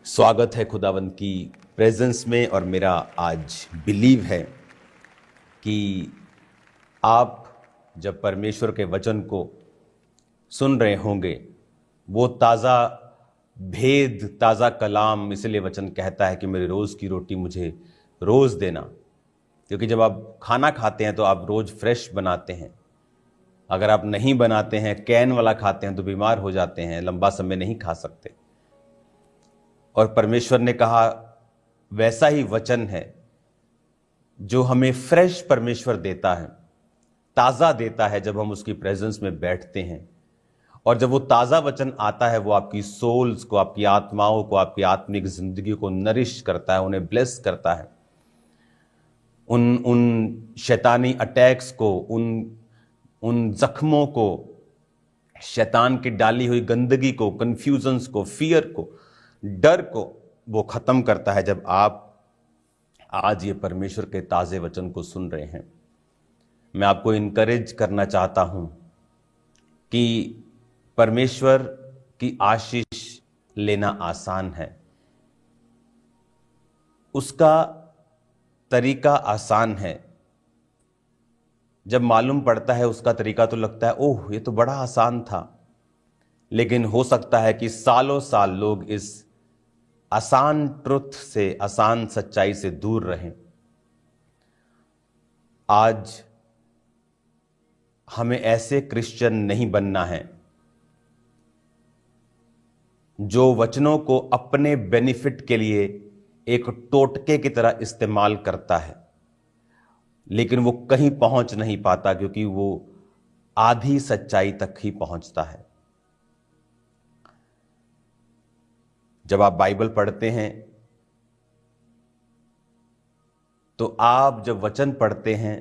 स्वागत है खुदावंद की प्रेजेंस में। और मेरा आज बिलीव है कि आप जब परमेश्वर के वचन को सुन रहे होंगे, वो ताज़ा भेद, ताज़ा कलाम, इसलिए वचन कहता है कि मेरी रोज़ की रोटी मुझे रोज़ देना। क्योंकि जब आप खाना खाते हैं तो आप रोज़ फ्रेश बनाते हैं। अगर आप नहीं बनाते हैं, कैन वाला खाते हैं, तो बीमार हो जाते हैं, लंबा समय नहीं खा सकते। और परमेश्वर ने कहा वैसा ही वचन है जो हमें फ्रेश परमेश्वर देता है, ताज़ा देता है जब हम उसकी प्रेजेंस में बैठते हैं। और जब वो ताज़ा वचन आता है, वो आपकी सोल्स को, आपकी आत्माओं को, आपकी आत्मिक जिंदगी को नरिश करता है, उन्हें ब्लेस करता है। उन शैतानी अटैक्स को, उन जख्मों को, शैतान की डाली हुई गंदगी को, कंफ्यूजन्स को, फियर को, डर को वो खत्म करता है जब आप आज ये परमेश्वर के ताज़े वचन को सुन रहे हैं। मैं आपको इनकरेज करना चाहता हूं कि परमेश्वर की आशीष लेना आसान है, उसका तरीका आसान है। जब मालूम पड़ता है उसका तरीका तो लगता है ओह ये तो बड़ा आसान था। लेकिन हो सकता है कि सालों साल लोग इस आसान ट्रुथ से, आसान सच्चाई से दूर रहें। आज हमें ऐसे क्रिश्चियन नहीं बनना है जो वचनों को अपने बेनिफिट के लिए एक टोटके की तरह इस्तेमाल करता है, लेकिन वो कहीं पहुंच नहीं पाता क्योंकि वो आधी सच्चाई तक ही पहुंचता है। जब आप बाइबल पढ़ते हैं तो आप जब वचन पढ़ते हैं,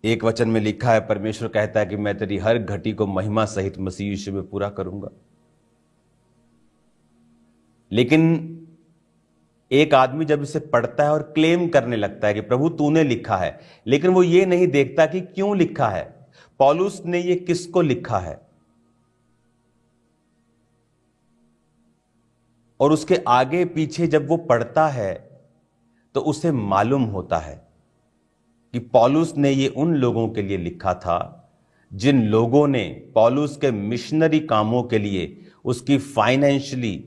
एक वचन में लिखा है, परमेश्वर कहता है कि मैं तेरी हर घटी को महिमा सहित मसीह यीशु में पूरा करूंगा। लेकिन एक आदमी जब इसे पढ़ता है और क्लेम करने लगता है कि प्रभु तूने लिखा है, लेकिन वो ये नहीं देखता कि क्यों लिखा है, पौलुस ने ये किसको लिखा है। और उसके आगे पीछे जब वो पढ़ता है तो उसे मालूम होता है कि पौलुस ने ये उन लोगों के लिए लिखा था जिन लोगों ने पौलुस के मिशनरी कामों के लिए उसकी फाइनेंशियली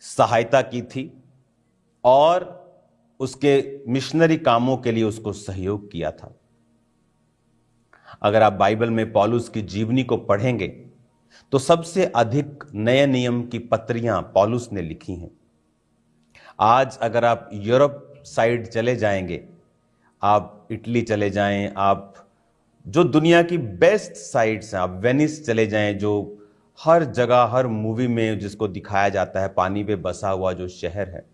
सहायता की थी और उसके मिशनरी कामों के लिए उसको सहयोग किया था। अगर आप बाइबल में पौलुस की जीवनी को पढ़ेंगे तो सबसे अधिक नए नियम की पत्रियां पौलुस ने लिखी हैं। आज अगर आप यूरोप साइड चले जाएंगे, आप इटली चले जाएं, आप जो दुनिया की बेस्ट साइट्स हैं, आप वेनिस चले जाएं, जो हर जगह, हर मूवी में जिसको दिखाया जाता है, पानी पे बसा हुआ जो शहर है,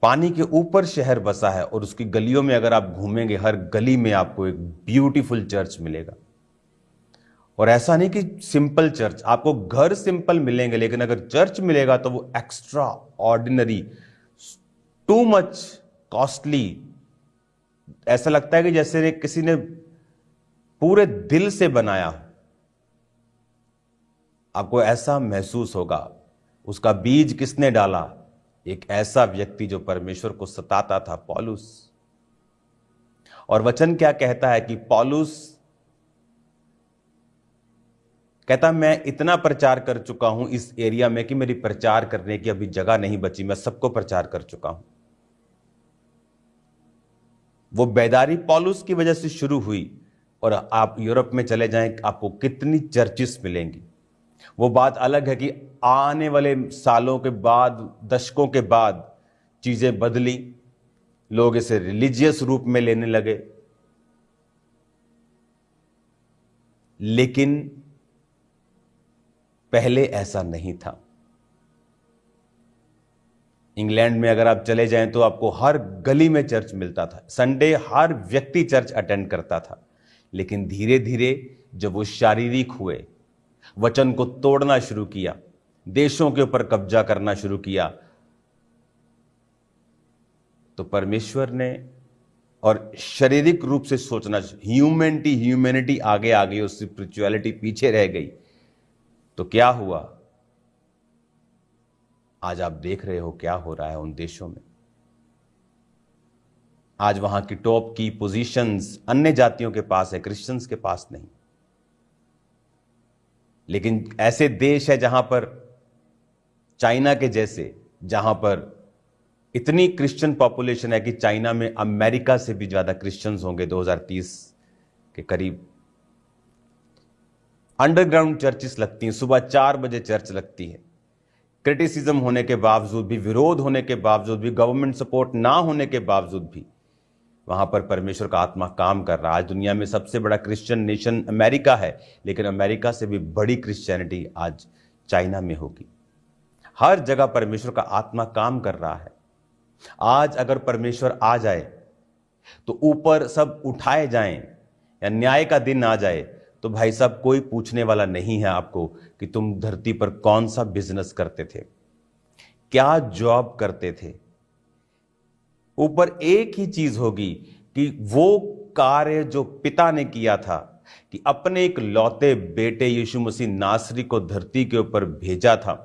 पानी के ऊपर शहर बसा है। और उसकी गलियों में अगर आप घूमेंगे, हर गली में आपको एक ब्यूटीफुल चर्च मिलेगा। और ऐसा नहीं कि सिंपल चर्च, आपको घर सिंपल मिलेंगे, लेकिन अगर चर्च मिलेगा तो वो extra ordinary, too much costly. ऐसा लगता है कि जैसे किसी ने पूरे दिल से बनाया हो। आपको ऐसा महसूस होगा। उसका बीज किसने डाला? एक ऐसा व्यक्ति जो परमेश्वर को सताता था, पौलुस। और वचन क्या कहता है कि पौलुस कहता मैं इतना प्रचार कर चुका हूं इस एरिया में कि मेरी प्रचार करने की अभी जगह नहीं बची, मैं सबको प्रचार कर चुका हूं। वो बेदारी पौलुस की वजह से शुरू हुई। और आप यूरोप में चले जाएं, आपको कितनी चर्चिस मिलेंगी। वो बात अलग है कि आने वाले सालों के बाद, दशकों के बाद चीजें बदली, लोग इसे रिलीजियस रूप में लेने लगे। लेकिन पहले ऐसा नहीं था। इंग्लैंड में अगर आप चले जाएं तो आपको हर गली में चर्च मिलता था। संडे हर व्यक्ति चर्च अटेंड करता था। लेकिन धीरे धीरे जब वो शारीरिक हुए, वचन को तोड़ना शुरू किया, देशों के ऊपर कब्जा करना शुरू किया, तो परमेश्वर ने, और शारीरिक रूप से सोचना, ह्यूमैनिटी आगे आ गई और स्पिरिचुअलिटी पीछे रह गई। तो क्या हुआ? आज आप देख रहे हो क्या हो रहा है उन देशों में। आज वहां की टॉप की पोजीशंस अन्य जातियों के पास है, क्रिश्चियंस के पास नहीं। लेकिन ऐसे देश है जहां पर चाइना के जैसे, जहां पर इतनी क्रिश्चियन पॉपुलेशन है कि चाइना में अमेरिका से भी ज्यादा क्रिश्चियंस होंगे 2030 के करीब। अंडरग्राउंड चर्चेस लगती हैं, सुबह 4 बजे चर्च लगती है। क्रिटिसिज्म होने के बावजूद भी, विरोध होने के बावजूद भी, गवर्नमेंट सपोर्ट ना होने के बावजूद भी वहां पर परमेश्वर का आत्मा काम कर रहा है। आज दुनिया में सबसे बड़ा क्रिश्चियन नेशन अमेरिका है, लेकिन अमेरिका से भी बड़ी क्रिश्चियनिटी आज चाइना में होगी। हर जगह परमेश्वर का आत्मा काम कर रहा है। आज अगर परमेश्वर आ जाए तो ऊपर सब उठाए जाएं या न्याय का दिन आ जाए तो भाई साहब कोई पूछने वाला नहीं है आपको कि तुम धरती पर कौन सा बिजनेस करते थे, क्या जॉब करते थे। ऊपर एक ही चीज होगी कि वो कार्य जो पिता ने किया था कि अपने एक लौते बेटे यीशु मसीह नासरी को धरती के ऊपर भेजा था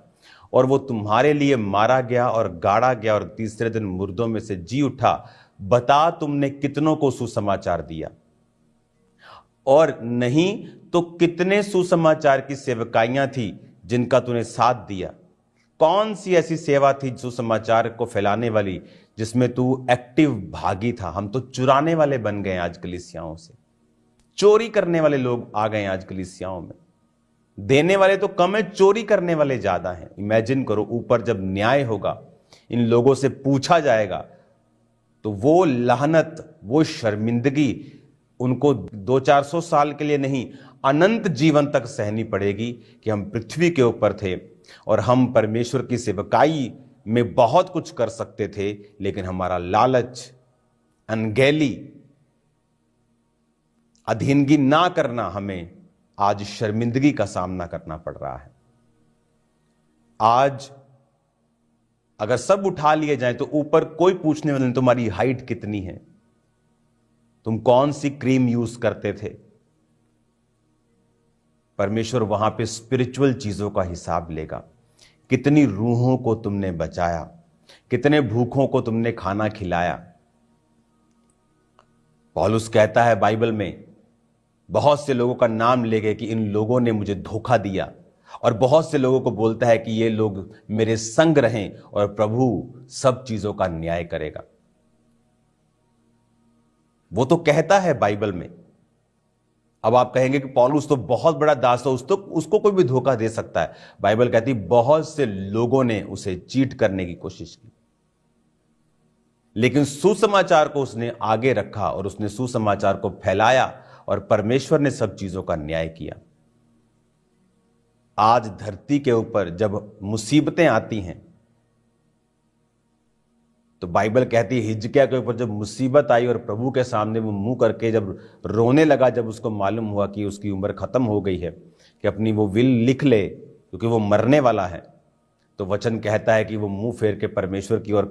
और वो तुम्हारे लिए मारा गया और गाड़ा गया और तीसरे दिन मुर्दों में से जी उठा। बता तुमने कितनों को सुसमाचार दिया, और नहीं तो कितने सुसमाचार की सेवकाइयां थी जिनका तूने साथ दिया। कौन सी ऐसी सेवा थी सुसमाचार को फैलाने वाली जिसमें तू एक्टिव भागी था। हम तो चुराने वाले बन गए आज कलीसियाओं से, चोरी करने वाले लोग आ गए आज कलीसियाओं में। देने वाले तो कम है, चोरी करने वाले ज्यादा हैं। इमेजिन करो ऊपर जब न्याय होगा, इन लोगों से पूछा जाएगा तो वो लानत, वो शर्मिंदगी उनको 200-400 साल के लिए नहीं, अनंत जीवन तक सहनी पड़ेगी कि हम पृथ्वी के ऊपर थे और हम परमेश्वर की सेवकाई में बहुत कुछ कर सकते थे, लेकिन हमारा लालच, अनगैली, अधीनगी ना करना हमें आज शर्मिंदगी का सामना करना पड़ रहा है। आज अगर सब उठा लिए जाए तो ऊपर कोई पूछने वाला नहीं तुम्हारी हाइट कितनी है, तुम कौन सी क्रीम यूज करते थे। परमेश्वर वहां पे स्पिरिचुअल चीजों का हिसाब लेगा। कितनी रूहों को तुमने बचाया, कितने भूखों को तुमने खाना खिलाया। पौलुस कहता है बाइबल में, बहुत से लोगों का नाम ले गए कि इन लोगों ने मुझे धोखा दिया, और बहुत से लोगों को बोलता है कि ये लोग मेरे संग रहें और प्रभु सब चीजों का न्याय करेगा। वो तो कहता है बाइबल में। अब आप कहेंगे कि पौलुस तो बहुत बड़ा दास है, उसको कोई भी धोखा दे सकता है। बाइबल कहती बहुत से लोगों ने उसे चीट करने की कोशिश की, लेकिन सुसमाचार को उसने आगे रखा और उसने सुसमाचार को फैलाया और परमेश्वर ने सब चीजों का न्याय किया। आज धरती के ऊपर जब मुसीबतें आती हैं तो बाइबल कहती है हिजकिय्याह के ऊपर जब मुसीबत आई और प्रभु के सामने वो मुंह करके जब रोने लगा, जब उसको मालूम हुआ कि उसकी उम्र खत्म हो गई है, कि अपनी वो विल लिख ले क्योंकि वो मरने वाला है, तो वचन कहता है कि वो मुंह फेर के परमेश्वर की ओर,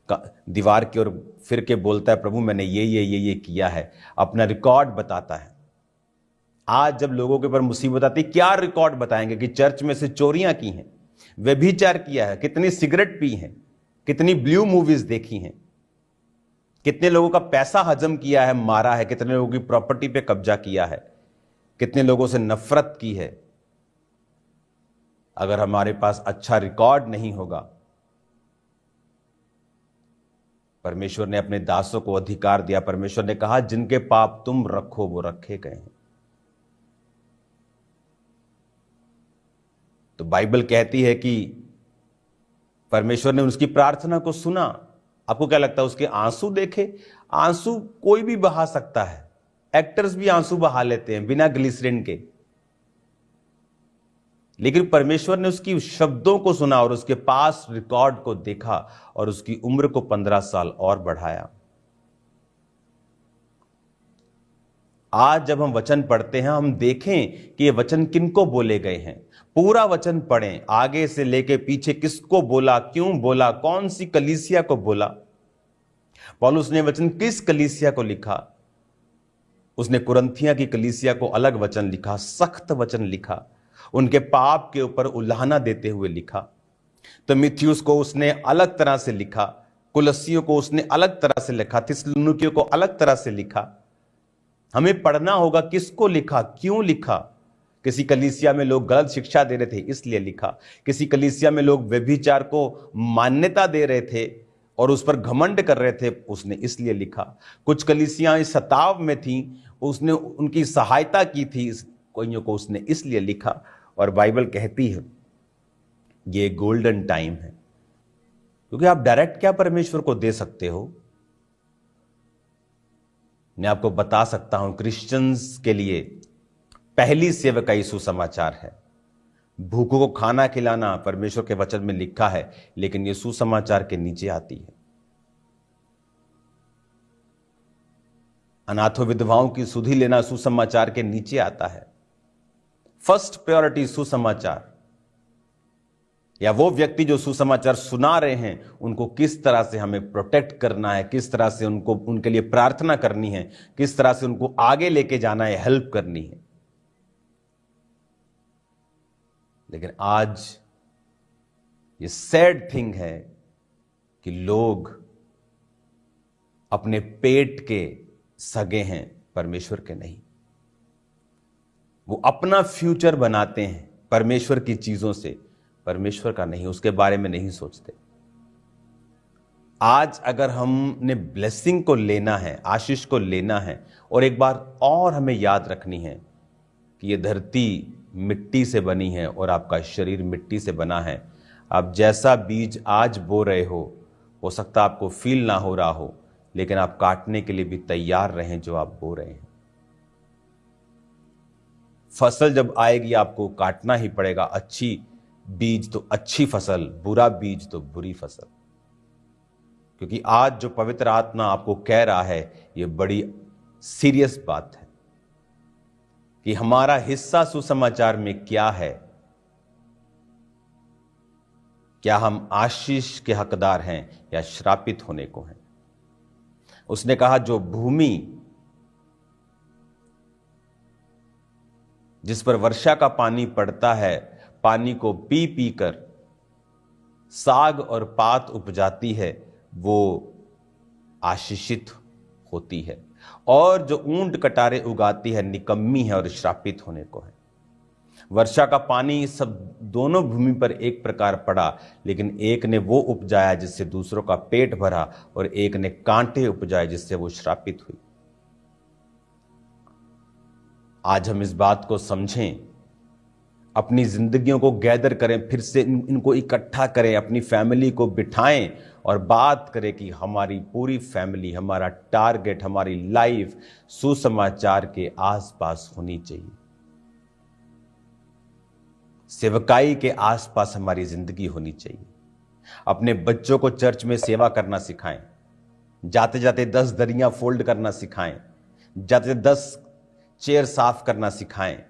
दीवार की ओर फिर के बोलता है प्रभु मैंने ये किया है, अपना रिकॉर्ड बताता है। आज जब लोगों के ऊपर मुसीबत आती, क्या रिकॉर्ड बताएंगे कि चर्च में से चोरियां की हैं, व्यभिचार किया है, कितनी सिगरेट पी है, कितनी ब्लू मूवीज देखी हैं, कितने लोगों का पैसा हजम किया है, मारा है, कितने लोगों की प्रॉपर्टी पे कब्जा किया है, कितने लोगों से नफरत की है। अगर हमारे पास अच्छा रिकॉर्ड नहीं होगा, परमेश्वर ने अपने दासों को अधिकार दिया। परमेश्वर ने कहा जिनके पाप तुम रखो वो रखे गए हैं। तो बाइबल कहती है कि परमेश्वर ने उसकी प्रार्थना को सुना। आपको क्या लगता है उसके आंसू देखे? आंसू कोई भी बहा सकता है, एक्टर्स भी आंसू बहा लेते हैं बिना ग्लिसरीन के, लेकिन परमेश्वर ने उसकी शब्दों को सुना और उसके पास रिकॉर्ड को देखा और उसकी उम्र को 15 साल और बढ़ाया। आज जब हम वचन पढ़ते हैं, हम देखें कि ये वचन किनको बोले गए हैं। पूरा वचन पढ़ें, आगे से लेके पीछे किसको बोला, क्यों बोला, कौन सी कलीसिया को बोला। पौलुस ने वचन किस कलीसिया को लिखा? उसने कुरिन्थिया की कलीसिया को अलग वचन लिखा, सख्त वचन लिखा, उनके पाप के ऊपर उल्हाना देते हुए लिखा। तिमुथियुस को उसने अलग तरह से लिखा, कुलस्सियों को उसने अलग तरह से लिखा, थिस्सलुनीकियों को अलग तरह से लिखा। हमें पढ़ना होगा किसको लिखा, क्यों लिखा। किसी कलीसिया में लोग गलत शिक्षा दे रहे थे इसलिए लिखा, किसी कलीसिया में लोग व्यभिचार को मान्यता दे रहे थे और उस पर घमंड कर रहे थे, उसने इसलिए लिखा। कुछ कलीसियां इस सताव में थी, उसने उनकी सहायता की थी, कोइयों को उसने इसलिए लिखा। और बाइबल कहती है ये गोल्डन टाइम है, क्योंकि आप डायरेक्ट क्या परमेश्वर को दे सकते हो। मैं आपको बता सकता हूं, क्रिश्चियंस के लिए पहली सेवकाई सुसमाचार है। भूखों को खाना खिलाना परमेश्वर के वचन में लिखा है, लेकिन यह सुसमाचार के नीचे आती है। अनाथों विधवाओं की सुधि लेना सुसमाचार के नीचे आता है। फर्स्ट प्रायोरिटी सुसमाचार, या वो व्यक्ति जो सुसमाचार सुना रहे हैं उनको किस तरह से हमें प्रोटेक्ट करना है, किस तरह से उनको उनके लिए प्रार्थना करनी है, किस तरह से उनको आगे लेके जाना है, हेल्प करनी है। लेकिन आज ये सैड थिंग है कि लोग अपने पेट के सगे हैं, परमेश्वर के नहीं। वो अपना फ्यूचर बनाते हैं परमेश्वर की चीजों से, परमेश्वर का नहीं, उसके बारे में नहीं सोचते। आज अगर हमने ब्लेसिंग को लेना है, आशीष को लेना है, और एक बार और हमें याद रखनी है कि ये धरती मिट्टी से बनी है और आपका शरीर मिट्टी से बना है। आप जैसा बीज आज बो रहे हो सकता आपको फील ना हो रहा हो, लेकिन आप काटने के लिए भी तैयार रहें जो आप बो रहे हैं। फसल जब आएगी आपको काटना ही पड़ेगा। अच्छी बीज तो अच्छी फसल, बुरा बीज तो बुरी फसल। क्योंकि आज जो पवित्र आत्मा आपको कह रहा है, यह बड़ी सीरियस बात है कि हमारा हिस्सा सुसमाचार में क्या है। क्या हम आशीष के हकदार हैं या श्रापित होने को हैं। उसने कहा जो भूमि जिस पर वर्षा का पानी पड़ता है, पानी को पी पी कर साग और पात उपजाती है, वो आशीषित होती है। और जो ऊंट कटारे उगाती है, निकम्मी है और श्रापित होने को है। वर्षा का पानी सब दोनों भूमि पर एक प्रकार पड़ा, लेकिन एक ने वो उपजाया जिससे दूसरों का पेट भरा, और एक ने कांटे उपजाए जिससे वो श्रापित हुई। आज हम इस बात को समझें, अपनी जिंदगियों को गैदर करें, फिर से इनको इकट्ठा करें, अपनी फैमिली को बिठाएं और बात करें कि हमारी पूरी फैमिली, हमारा टारगेट, हमारी लाइफ सुसमाचार के आसपास होनी चाहिए। सेवकाई के आसपास हमारी जिंदगी होनी चाहिए। अपने बच्चों को चर्च में सेवा करना सिखाएं, जाते जाते 10 दरियां फोल्ड करना सिखाएं, जाते 10 चेयर साफ करना सिखाएं,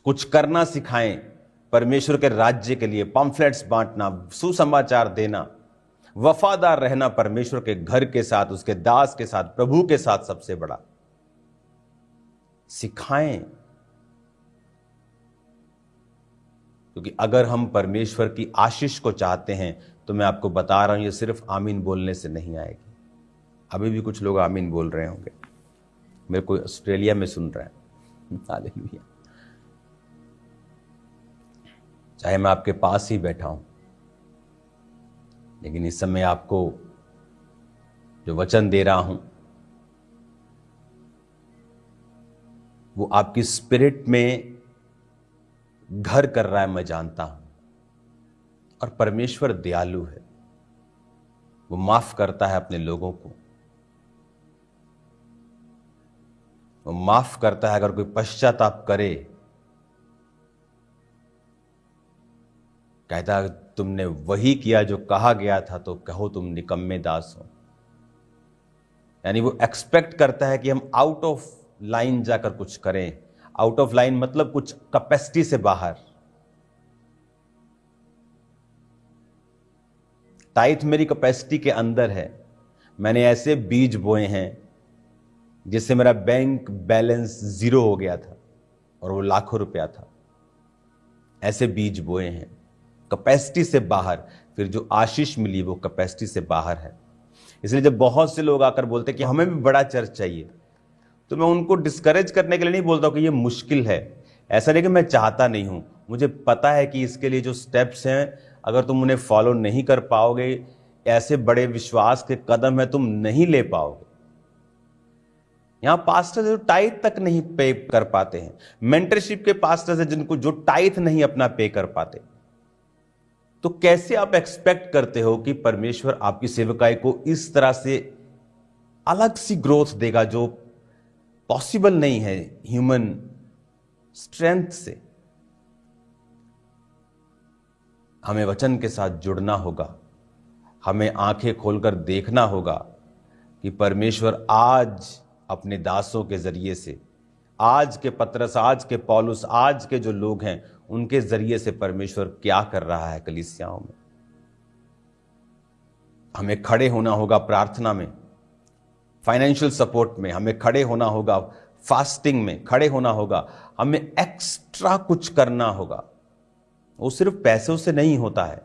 कुछ करना सिखाएं परमेश्वर के राज्य के लिए। पम्फलेट्स बांटना, सुसमाचार देना, वफादार रहना परमेश्वर के घर के साथ, उसके दास के साथ, प्रभु के साथ सबसे बड़ा सिखाएं। क्योंकि अगर हम परमेश्वर की आशीष को चाहते हैं तो मैं आपको बता रहा हूं, ये सिर्फ आमीन बोलने से नहीं आएगी। अभी भी कुछ लोग आमीन बोल रहे होंगे, मेरे को ऑस्ट्रेलिया में सुन रहे हैं, हालेलुया। चाहे मैं आपके पास ही बैठा हूं, लेकिन इस समय आपको जो वचन दे रहा हूं वो आपकी स्पिरिट में घर कर रहा है, मैं जानता हूं। और परमेश्वर दयालु है, वो माफ करता है अपने लोगों को। वो माफ करता है अगर कोई पश्चाताप करे, कहता है तुमने वही किया जो कहा गया था, तो कहो तुम निकम्मे दास हो। यानी वो एक्सपेक्ट करता है कि हम आउट ऑफ लाइन जाकर कुछ करें। आउट ऑफ लाइन मतलब कुछ कैपेसिटी से बाहर। टाइथ मेरी कैपेसिटी के अंदर है। मैंने ऐसे बीज बोए हैं जिससे मेरा बैंक बैलेंस 0 हो गया था और वो लाखों रुपया था। ऐसे बीज बोए हैं। कैपेसिटी से बाहर, फिर जो आशीष मिली वो कैपेसिटी से बाहर है। इसलिए जब बहुत से लोग आकर बोलते हैं कि हमें भी बड़ा चर्च चाहिए, तो मैं उनको डिस्करेज करने के लिए नहीं बोलता कि ये मुश्किल है। ऐसा नहीं कि मैं चाहता नहीं हूं, मुझे पता है कि इसके लिए जो स्टेप्स हैं, अगर तुम उन्हें फॉलो नहीं कर पाओगे, ऐसे बड़े विश्वास के कदम है तुम नहीं ले पाओगे। यहां पास्टर जो टाइथ तक नहीं पे कर पाते हैं, मेंटरशिप के पास्टर्स हैं जिनको जो टाइथ नहीं अपना पे कर पाते, तो कैसे आप एक्सपेक्ट करते हो कि परमेश्वर आपकी सेवकाई को इस तरह से अलग सी ग्रोथ देगा जो पॉसिबल नहीं है ह्यूमन स्ट्रेंथ से। हमें वचन के साथ जुड़ना होगा, हमें आंखें खोलकर देखना होगा कि परमेश्वर आज अपने दासों के जरिए से, आज के पतरस, आज के पौलुस, आज के जो लोग हैं उनके जरिए से परमेश्वर क्या कर रहा है कलीसियाओं में। हमें खड़े होना होगा प्रार्थना में, फाइनेंशियल सपोर्ट में, हमें खड़े होना होगा फास्टिंग में, खड़े होना होगा, हमें एक्स्ट्रा कुछ करना होगा। वो सिर्फ पैसों से नहीं होता है।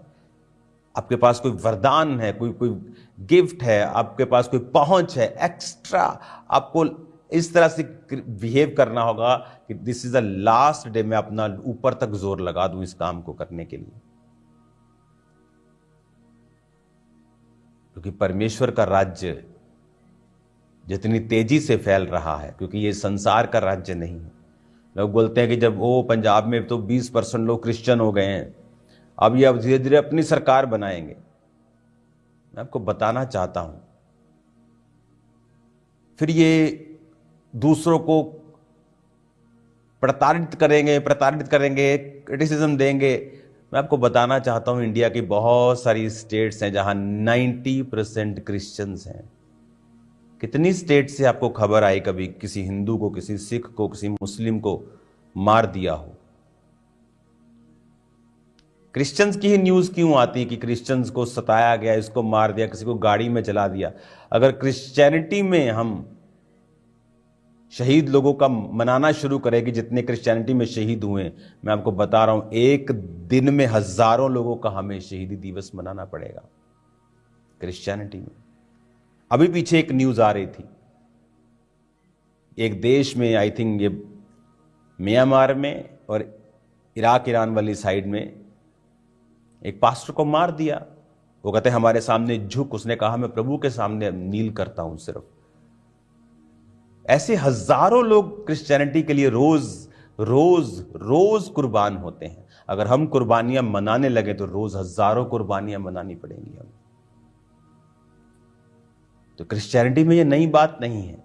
आपके पास कोई वरदान है, कोई गिफ्ट है, आपके पास कोई पहुंच है, एक्स्ट्रा आपको इस तरह से बिहेव करना होगा कि this is the last day, मैं अपना ऊपर तक जोर लगा दूं इस काम को करने के लिए। क्योंकि परमेश्वर का राज्य जितनी तेजी से फैल रहा है, क्योंकि ये संसार का राज्य नहीं है। लोग बोलते हैं कि जब वो पंजाब में तो 20% लोग क्रिश्चियन हो गए हैं, अब ये धीरे धीरे अपनी सरकार बनाएंगे। मैं आपको बताना चाहता हूं, फिर ये दूसरों को प्रताड़ित करेंगे, क्रिटिसिज्म देंगे। मैं आपको बताना चाहता हूं, इंडिया की बहुत सारी स्टेट्स हैं जहां 90% क्रिश्चियंस हैं। कितनी स्टेट से आपको खबर आई कभी किसी हिंदू को, किसी सिख को, किसी मुस्लिम को मार दिया हो? क्रिश्चियंस की ही न्यूज क्यों आती कि क्रिश्चियंस को सताया गया, इसको मार दिया, किसी को गाड़ी में जला दिया? अगर क्रिश्चियनिटी में हम शहीद लोगों का मनाना शुरू करें कि जितने क्रिश्चियनिटी में शहीद हुए, मैं आपको बता रहा हूं एक दिन में हजारों लोगों का हमें शहीदी दिवस मनाना पड़ेगा क्रिश्चियनिटी में। अभी पीछे एक न्यूज आ रही थी, एक देश में, आई थिंक ये म्यांमार में और इराक ईरान वाली साइड में, एक पास्टर को मार दिया। वो कहते हमारे सामने झुक, उसने कहा मैं प्रभु के सामने नील करता हूं सिर्फ। ऐसे हजारों लोग क्रिश्चियनिटी के लिए रोज रोज रोज कुर्बान होते हैं। अगर हम कुर्बानियां मनाने लगे तो रोज हजारों कुर्बानियां मनानी पड़ेंगी हमें। तो क्रिश्चियनिटी में ये नई बात नहीं है।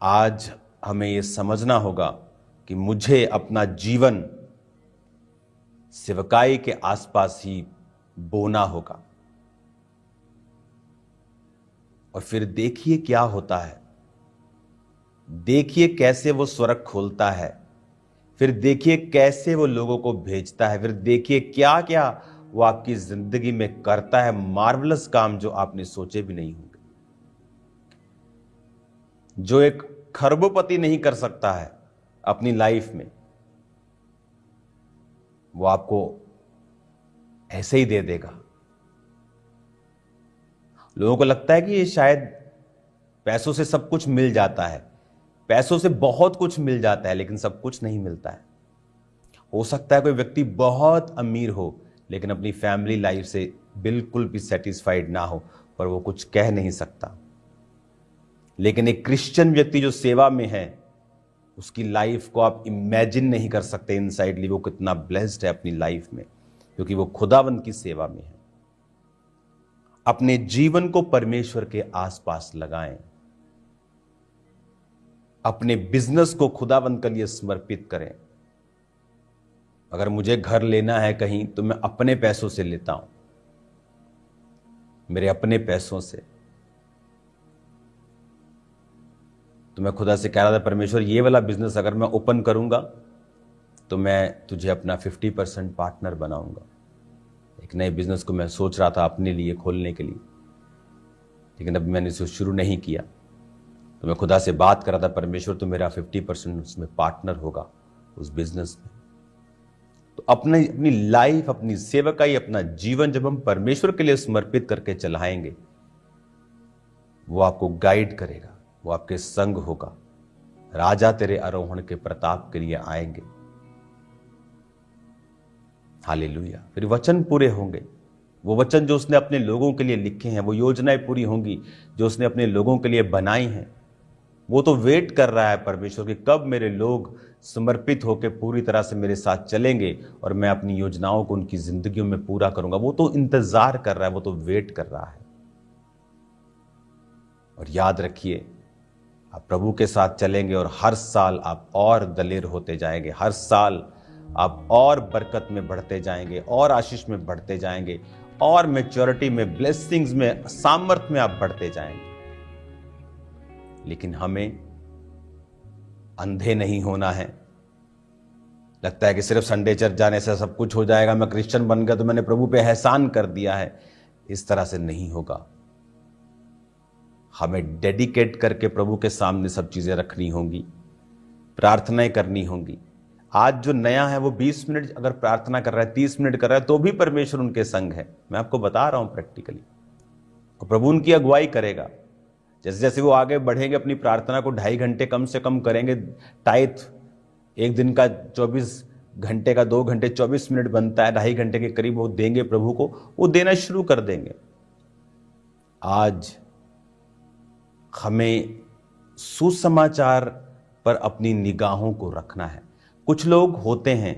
आज हमें यह समझना होगा कि मुझे अपना जीवन सेवकाई के आसपास ही बोना होगा। और फिर देखिए क्या होता है, देखिए कैसे वो स्वर्ग खोलता है, फिर देखिए कैसे वो लोगों को भेजता है, फिर देखिए क्या क्या वो आपकी जिंदगी में करता है, मार्वलस काम जो आपने सोचे भी नहीं होंगे, जो एक खरबोपति नहीं कर सकता है अपनी लाइफ में, वो आपको ऐसे ही दे देगा। लोगों को लगता है कि ये शायद पैसों से सब कुछ मिल जाता है, पैसों से बहुत कुछ मिल जाता है, लेकिन सब कुछ नहीं मिलता है। हो सकता है कोई व्यक्ति बहुत अमीर हो लेकिन अपनी फैमिली लाइफ से बिल्कुल भी सेटिस्फाइड ना हो, पर वो कुछ कह नहीं सकता। लेकिन एक क्रिश्चियन व्यक्ति जो सेवा में है, उसकी लाइफ को आप इमेजिन नहीं कर सकते इनसाइडली वो कितना ब्लेस्ड है अपनी लाइफ में, क्योंकि वो खुदावंद की सेवा में है। अपने जीवन को परमेश्वर के आसपास लगाएं, अपने बिजनेस को खुदावंद के लिए समर्पित करें। अगर मुझे घर लेना है कहीं तो मैं अपने पैसों से लेता हूं, मेरे अपने पैसों से। तो मैं खुदा से कह रहा था, परमेश्वर ये वाला बिजनेस अगर मैं ओपन करूंगा तो मैं तुझे अपना 50% पार्टनर बनाऊंगा। एक नए बिजनेस को मैं सोच रहा था अपने लिए खोलने के लिए, लेकिन अभी मैंने इसे शुरू नहीं किया। तो मैं खुदा से बात कर रहा था, परमेश्वर तो मेरा 50% उसमें पार्टनर होगा, उस बिजनेस में। तो अपनी लाइफ, अपनी सेवकाई, अपना जीवन जब हम परमेश्वर के लिए समर्पित करके चलाएंगे, वो आपको गाइड करेगा, वो आपके संग होगा। राजा तेरे आरोहण के प्रताप के लिए आएंगे। हालेलुया। फिर वचन पूरे होंगे, वो वचन जो उसने अपने लोगों के लिए लिखे हैं, वो योजनाएं पूरी होंगी जो उसने अपने लोगों के लिए बनाई हैं। वो तो वेट कर रहा है परमेश्वर कि कब मेरे लोग समर्पित होकर पूरी तरह से मेरे साथ चलेंगे और मैं अपनी योजनाओं को उनकी जिंदगियों में पूरा करूंगा। वो तो इंतजार कर रहा है, वो तो वेट कर रहा है। और याद रखिए, आप प्रभु के साथ चलेंगे और हर साल आप और दलेर होते जाएंगे, हर साल आप और बरकत में बढ़ते जाएंगे, और आशीष में बढ़ते जाएंगे, और मैच्योरिटी में, ब्लेसिंग्स में, सामर्थ्य में आप बढ़ते जाएंगे। लेकिन हमें अंधे नहीं होना है। लगता है कि सिर्फ संडे चर्च जाने से सब कुछ हो जाएगा, मैं क्रिश्चियन बन गया तो मैंने प्रभु पे एहसान कर दिया है। इस तरह से नहीं होगा। हमें डेडिकेट करके प्रभु के सामने सब चीजें रखनी होंगी, प्रार्थनाएं करनी होंगी। आज जो नया है वो 20 मिनट अगर प्रार्थना कर रहा है, 30 मिनट कर रहा है, तो भी परमेश्वर उनके संग है। मैं आपको बता रहा हूं प्रैक्टिकली। और प्रभु उनकी अगुवाई करेगा। जैसे जैसे वो आगे बढ़ेंगे, अपनी प्रार्थना को 2.5 घंटे कम से कम करेंगे। टाइथ एक दिन का 24 घंटे का 2 घंटे 24 मिनट बनता है, 2.5 घंटे के करीब वो देंगे प्रभु को, वो देना शुरू कर देंगे। आज हमें सुसमाचार पर अपनी निगाहों को रखना है। कुछ लोग होते हैं,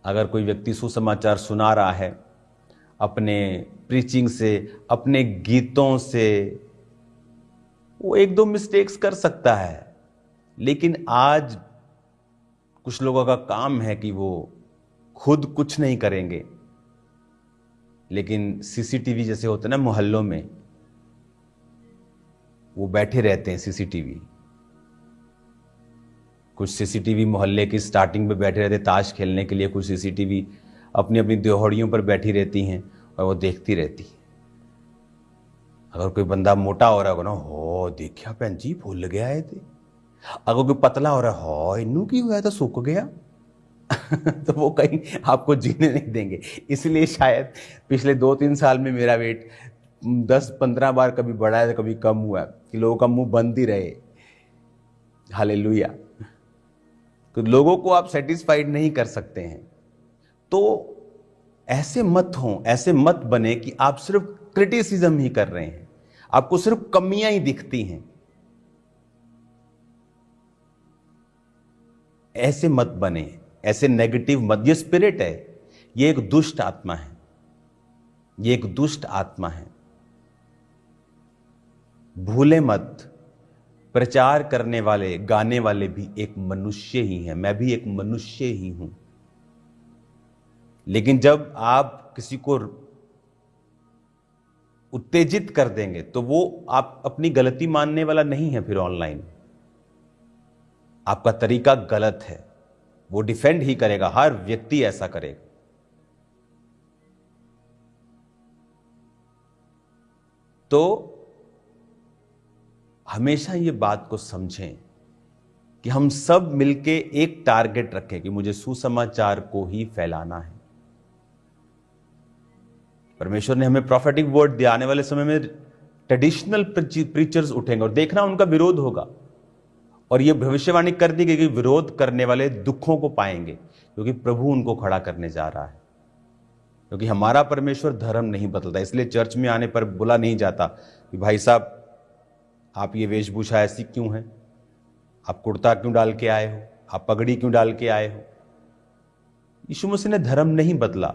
अगर कोई व्यक्ति सुसमाचार सुना रहा है, अपने प्रीचिंग से, अपने गीतों से, वो 1-2 मिस्टेक्स कर सकता है। लेकिन आज कुछ लोगों का काम है कि वो खुद कुछ नहीं करेंगे, लेकिन सीसीटीवी जैसे होते हैं ना मोहल्लों में, वो बैठे रहते हैं सीसीटीवी। कुछ सीसीटीवी मोहल्ले की स्टार्टिंग पे बैठे रहते ताश खेलने के लिए, कुछ सीसीटीवी अपनी अपनी देहड़ियों पर बैठी रहती हैं और वो देखती रहती है। अगर कोई बंदा मोटा हो रहा होगा ना, हो देखिया भैन जी फुल गया है थे। अगर कोई पतला हो रहा है, हो इनू की हुआ तो सूख गया। तो वो कहीं आपको जीने नहीं देंगे। इसलिए शायद पिछले 2-3 साल में मेरा वेट 10-15 बार कभी बढ़ा है, कभी कम हुआ, कि लोगों का मुंह बंद ही रहे। हालेलुया। तो लोगों को आप सेटिस्फाइड नहीं कर सकते हैं। तो ऐसे मत हो, ऐसे मत बने कि आप सिर्फ क्रिटिसिज्म ही कर रहे हैं, आपको सिर्फ कमियां ही दिखती हैं। ऐसे मत बने, ऐसे नेगेटिव मत। ये स्पिरिट है, ये एक दुष्ट आत्मा है, ये एक दुष्ट आत्मा है। भूले मत, प्रचार करने वाले, गाने वाले भी एक मनुष्य ही हैं। मैं भी एक मनुष्य ही हूं। लेकिन जब आप किसी को उत्तेजित कर देंगे तो वो आप अपनी गलती मानने वाला नहीं है। फिर ऑनलाइन आपका तरीका गलत है, वो डिफेंड ही करेगा। हर व्यक्ति ऐसा करेगा। तो हमेशा ये बात को समझें कि हम सब मिलके एक टारगेट रखें कि मुझे सुसमाचार को ही फैलाना है। परमेश्वर ने हमें प्रॉफेटिक वर्ड दिया। आने वाले समय में ट्रेडिशनल प्रीचर्स उठेंगे और देखना उनका विरोध होगा। और यह भविष्यवाणी कर दी गई कि विरोध करने वाले दुखों को पाएंगे, क्योंकि प्रभु उनको खड़ा करने जा रहा है। क्योंकि हमारा परमेश्वर धर्म नहीं बदलता। इसलिए चर्च में आने पर बोला नहीं जाता कि भाई साहब आप ये वेशभूषा ऐसी क्यों है, आप कुर्ता क्यों डाल के आए हो, आप पगड़ी क्यों डाल के आए हो। यीशु मसीह ने धर्म नहीं बदला,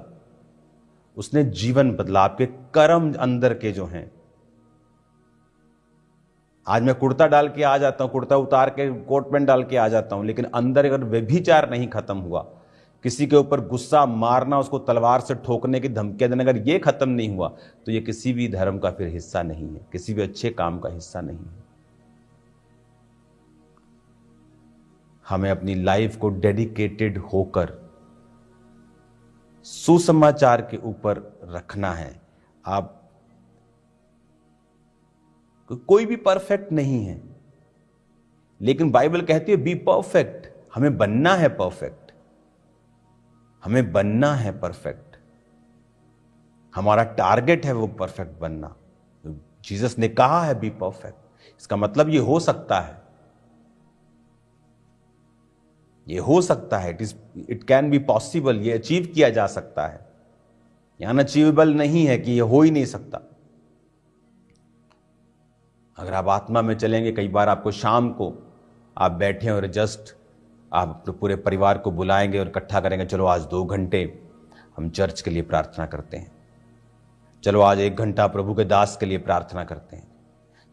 उसने जीवन बदला। आपके कर्म अंदर के जो हैं, आज मैं कुर्ता डाल के आ जाता हूं, कुर्ता उतार के कोट पैंट डाल के आ जाता हूं, लेकिन अंदर अगर व्यभिचार नहीं खत्म हुआ, किसी के ऊपर गुस्सा मारना, उसको तलवार से ठोकने की धमकियां देना, अगर ये खत्म नहीं हुआ तो ये किसी भी धर्म का फिर हिस्सा नहीं है, किसी भी अच्छे काम का हिस्सा नहीं है। हमें अपनी लाइफ को डेडिकेटेड होकर सुसमाचार के ऊपर रखना है। आप कोई भी परफेक्ट नहीं है, लेकिन बाइबल कहती है बी परफेक्ट। हमें बनना है परफेक्ट, हमें बनना है परफेक्ट। हमारा टारगेट है वो परफेक्ट बनना। जीसस ने कहा है बी परफेक्ट। इसका मतलब ये हो सकता है, ये हो सकता है, इट कैन बी पॉसिबल, ये अचीव किया जा सकता है। ये अनअचीवेबल नहीं है कि ये हो ही नहीं सकता। अगर आप आत्मा में चलेंगे, कई बार आपको शाम को आप बैठे और जस्ट आप अपने पूरे परिवार को बुलाएंगे और इकट्ठा करेंगे, चलो आज 2 घंटे हम चर्च के लिए प्रार्थना करते हैं, चलो आज 1 घंटा प्रभु के दास के लिए प्रार्थना करते हैं,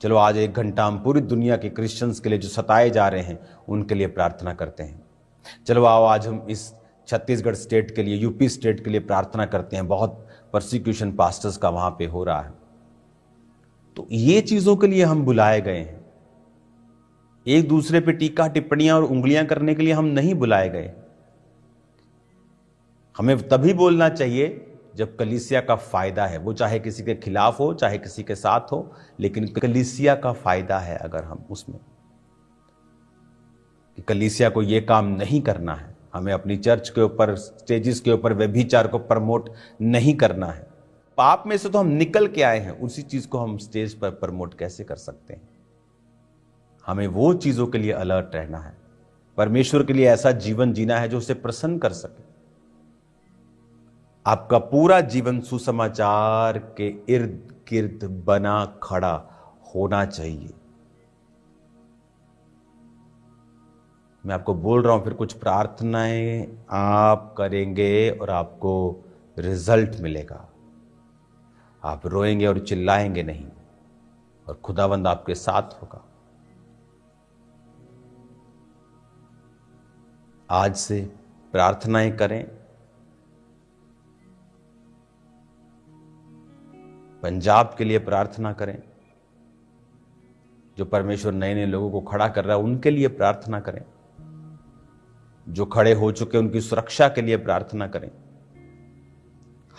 चलो आज 1 घंटा हम पूरी दुनिया के क्रिश्चियंस के लिए जो सताए जा रहे हैं उनके लिए प्रार्थना करते हैं, चलो आओ आज हम इस छत्तीसगढ़ स्टेट के लिए, यूपी स्टेट के लिए प्रार्थना करते हैं, बहुत परसिक्यूशन पास्टर्स का वहां पे हो रहा है। तो ये चीजों के लिए हम बुलाए गए हैं। एक दूसरे पे टीका टिप्पणियां और उंगलियां करने के लिए हम नहीं बुलाए गए। हमें तभी बोलना चाहिए जब कलीसिया का फायदा है, वो चाहे किसी के खिलाफ हो चाहे किसी के साथ हो, लेकिन कलीसिया का फायदा है अगर हम उसमें, कि कलीसिया को ये काम नहीं करना है, हमें अपनी चर्च के ऊपर, स्टेजेस के ऊपर व्यभिचार को प्रमोट नहीं करना है। पाप में से तो हम निकल के आए हैं, उसी चीज को हम स्टेज पर प्रमोट कैसे कर सकते हैं? हमें वो चीजों के लिए अलर्ट रहना है, परमेश्वर के लिए ऐसा जीवन जीना है जो उसे प्रसन्न कर सके। आपका पूरा जीवन सुसमाचार के इर्द गिर्द बना खड़ा होना चाहिए। मैं आपको बोल रहा हूं, फिर कुछ प्रार्थनाएं आप करेंगे और आपको रिजल्ट मिलेगा। आप रोएंगे और चिल्लाएंगे नहीं, और खुदावंद आपके साथ होगा। आज से प्रार्थनाएं करें। पंजाब के लिए प्रार्थना करें, जो परमेश्वर नए नए लोगों को खड़ा कर रहा है उनके लिए प्रार्थना करें, जो खड़े हो चुके उनकी सुरक्षा के लिए प्रार्थना करें।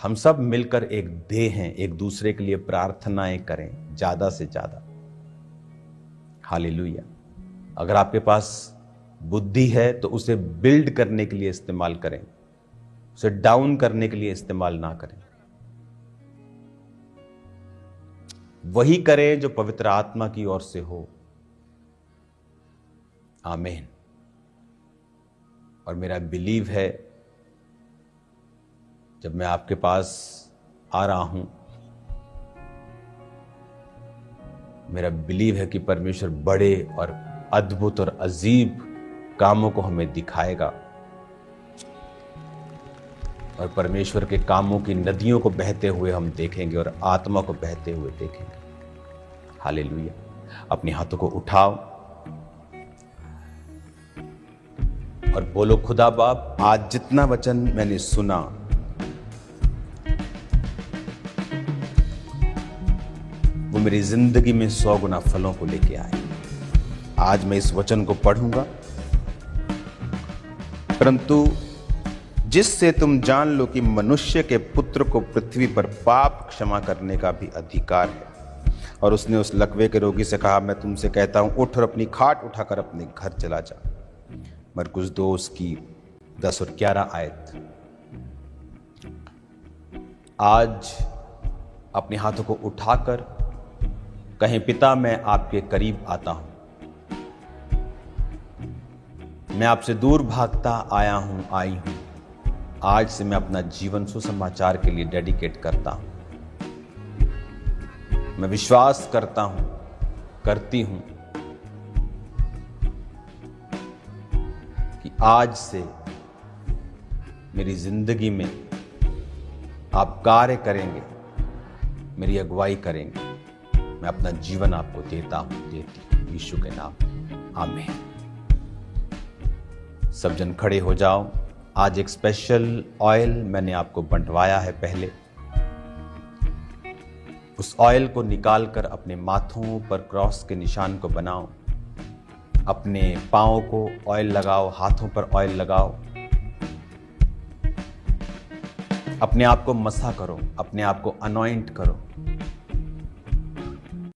हम सब मिलकर एक देह हैं, एक दूसरे के लिए प्रार्थनाएं करें ज्यादा से ज्यादा। हालेलुया। अगर आपके पास बुद्धि है तो उसे बिल्ड करने के लिए इस्तेमाल करें, उसे डाउन करने के लिए इस्तेमाल ना करें। वही करें जो पवित्र आत्मा की ओर से हो। आमीन। और मेरा बिलीव है, जब मैं आपके पास आ रहा हूं, मेरा बिलीव है कि परमेश्वर बड़े और अद्भुत और अजीब कामों को हमें दिखाएगा, और परमेश्वर के कामों की नदियों को बहते हुए हम देखेंगे और आत्मा को बहते हुए देखेंगे। हालेलुया। अपने हाथों को उठाओ और बोलो, खुदा बाप, आज जितना वचन मैंने सुना वो मेरी जिंदगी में 100 गुना फलों को लेके आए। आज मैं इस वचन को पढ़ूंगा, परंतु जिससे तुम जान लो कि मनुष्य के पुत्र को पृथ्वी पर पाप क्षमा करने का भी अधिकार है। और उसने उस लकवे के रोगी से कहा, मैं तुमसे कहता हूं, उठ और अपनी खाट उठाकर अपने घर चला जा। मरकुस 2 उसकी 10 और 11 आयत। आज अपने हाथों को उठाकर कहें, पिता मैं आपके करीब आता हूं, मैं आपसे दूर भागता आया हूं, आई हूं। आज से मैं अपना जीवन सुसमाचार के लिए डेडिकेट करता हूं। मैं विश्वास करता हूं, करती हूं कि आज से मेरी जिंदगी में आप कार्य करेंगे, मेरी अगुवाई करेंगे। मैं अपना जीवन आपको देता हूं, देती हूं, यीशु के नाम में, आमीन। सब जन खड़े हो जाओ। आज एक स्पेशल ऑयल मैंने आपको बंटवाया है। पहले उस ऑयल को निकालकर अपने माथों पर क्रॉस के निशान को बनाओ, अपने पांवों को ऑयल लगाओ, हाथों पर ऑयल लगाओ, अपने आप को मसा करो, अपने आप को अनॉइंट करो।